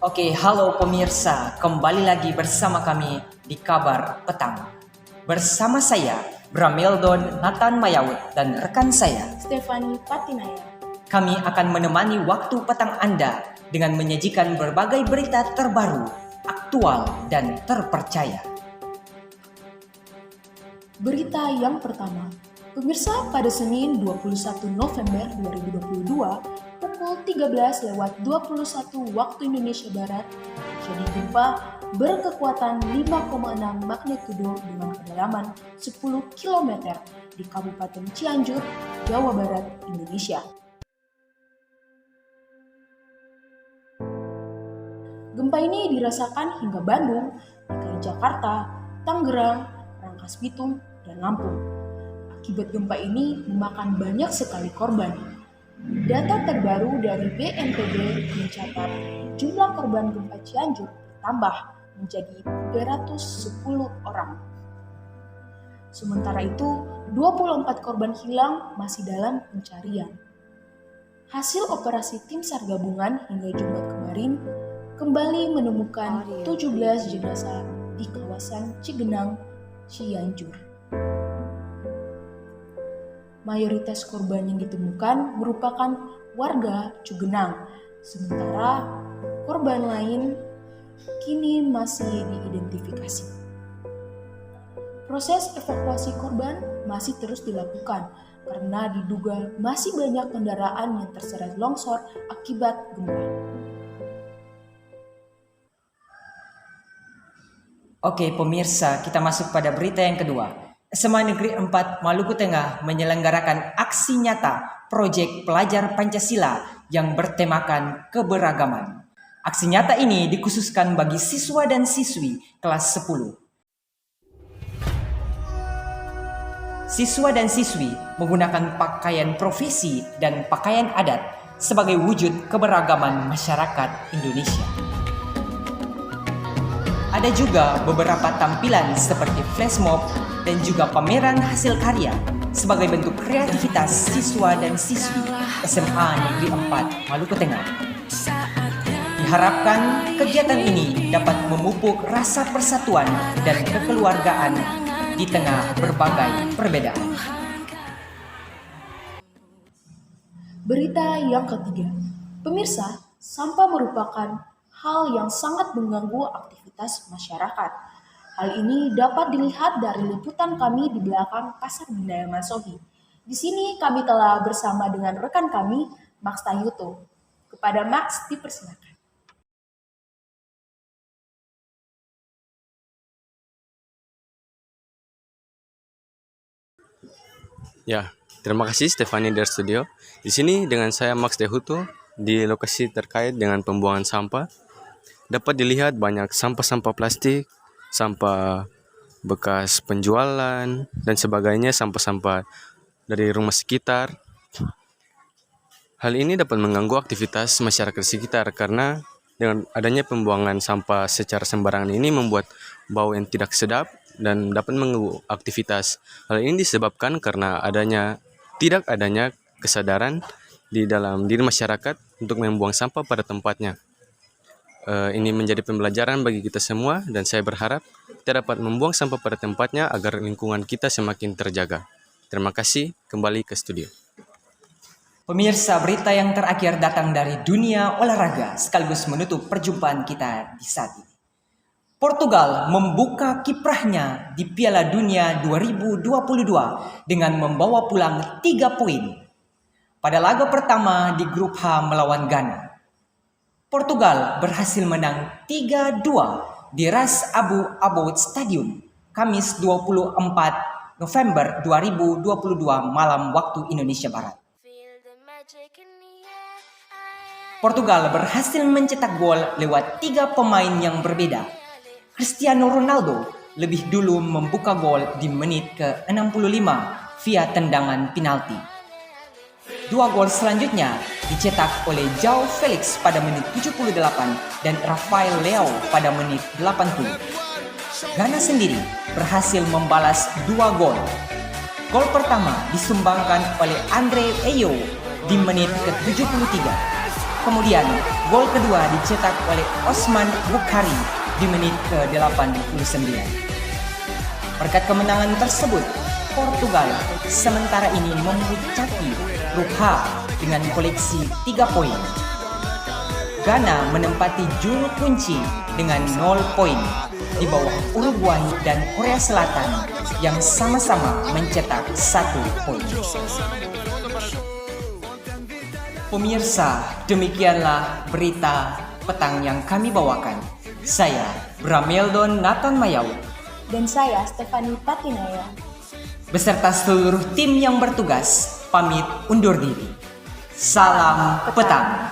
Oke, halo pemirsa, kembali lagi bersama kami di Kabar Petang. Bersama saya, Brameldon Nathan Mayaud dan rekan saya, Stefani Patinaya. Kami akan menemani waktu petang Anda dengan menyajikan berbagai berita terbaru, aktual, dan terpercaya. Berita yang pertama, pemirsa, pada Senin 21 November 2022, pukul 13.21 waktu Indonesia Barat, terjadi gempa berkekuatan 5,6 magnitudo dengan kedalaman 10 km di Kabupaten Cianjur, Jawa Barat, Indonesia. Gempa ini dirasakan hingga Bandung, DKI Jakarta, Tangerang, Rangkas Bitung, dan Lampung. Akibat gempa ini memakan banyak sekali korban. Data terbaru dari BNPB mencatat jumlah korban gempa Cianjur bertambah menjadi 310 orang. Sementara itu, 24 korban hilang masih dalam pencarian. Hasil operasi tim SAR gabungan hingga Jumat kemarin kembali menemukan 17 jenazah di kawasan Cigenang, Cianjur. Mayoritas korban yang ditemukan merupakan warga Cugenang, sementara korban lain kini masih diidentifikasi. Proses evakuasi korban masih terus dilakukan karena diduga masih banyak kendaraan yang terseret longsor akibat gempa. Oke pemirsa, kita masuk pada berita yang kedua. SMA Negeri 4 Maluku Tengah menyelenggarakan aksi nyata proyek pelajar Pancasila yang bertemakan keberagaman. Aksi nyata ini dikhususkan bagi siswa dan siswi kelas 10. Siswa dan siswi menggunakan pakaian profesi dan pakaian adat sebagai wujud keberagaman masyarakat Indonesia. Ada juga beberapa tampilan seperti flash mob dan juga pameran hasil karya sebagai bentuk kreativitas siswa dan siswi SMA Negeri 4 Maluku Tengah. Diharapkan kegiatan ini dapat memupuk rasa persatuan dan kekeluargaan di tengah berbagai perbedaan. Berita yang ketiga, pemirsa, sampah merupakan hal yang sangat mengganggu aktivitas masyarakat. Hal ini dapat dilihat dari liputan kami di belakang Pasar Budaya Masohi. Di sini kami telah bersama dengan rekan kami, Max Tayuto. Kepada Max, dipersilakan. Ya, terima kasih Stefani dari studio. Di sini dengan saya Max Dehuto di lokasi terkait dengan pembuangan sampah. Dapat dilihat banyak sampah-sampah plastik, sampah bekas penjualan, dan sebagainya, sampah-sampah dari rumah sekitar. Hal ini dapat mengganggu aktivitas masyarakat sekitar karena dengan adanya pembuangan sampah secara sembarangan ini membuat bau yang tidak sedap dan dapat mengganggu aktivitas. Hal ini disebabkan karena tidak adanya kesadaran di dalam diri masyarakat untuk membuang sampah pada tempatnya. Ini menjadi pembelajaran bagi kita semua dan saya berharap kita dapat membuang sampah pada tempatnya agar lingkungan kita semakin terjaga. Terima kasih, kembali ke studio. Pemirsa, berita yang terakhir datang dari dunia olahraga sekaligus menutup perjumpaan kita di saat ini. Portugal membuka kiprahnya di Piala Dunia 2022 dengan membawa pulang 3 poin pada laga pertama di grup H melawan Ghana. Portugal berhasil menang 3-2 di Ras Abu Aboud Stadium, Kamis 24 November 2022 malam waktu Indonesia Barat. Portugal berhasil mencetak gol lewat 3 pemain yang berbeda. Cristiano Ronaldo lebih dulu membuka gol di menit ke-65 via tendangan penalti. 2 gol selanjutnya dicetak oleh João Felix pada menit 78 dan Rafael Leao pada menit 80. Ghana sendiri berhasil membalas 2 gol. Gol pertama disumbangkan oleh Andre Ayew di menit ke-73. kemudian, gol kedua dicetak oleh Osman Bukhari di menit ke-89. Berkat kemenangan tersebut, Portugal sementara ini memuncaki grup H dengan koleksi 3 poin. Ghana menempati juru kunci dengan 0 poin di bawah Uruguay dan Korea Selatan yang sama-sama mencetak 1 poin. Pemirsa, demikianlah berita petang yang kami bawakan. Saya Brameldon Nathan Mayau Dan saya Stefani Patinaya. beserta seluruh tim yang bertugas pamit undur diri. Salam petang.